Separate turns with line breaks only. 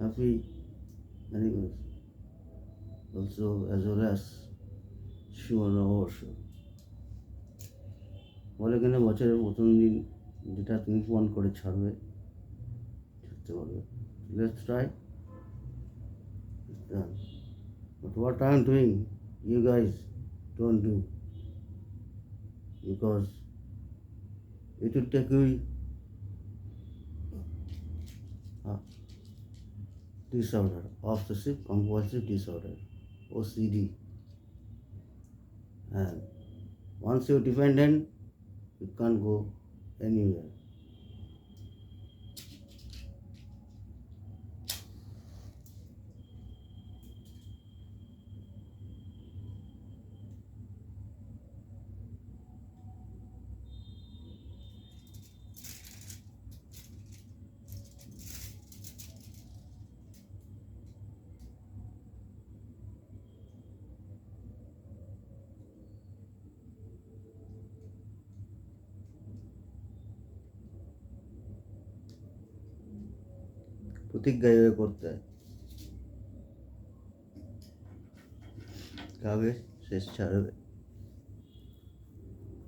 happy animals also, as well as Shiva নববর্ষ। বলে কিনা বছরের প্রথম দিন যেটা তুমি ফোন করে ছাড়তে পারবে। Let's try. But what I am doing, you guys don't do, because it will take you disorder, obsessive compulsive disorder, OCD, and once you're dependent, you can't go anywhere. প্রতিজ্ঞা এভাবে করতে হয়, খাবে শেষ ছাড়বে।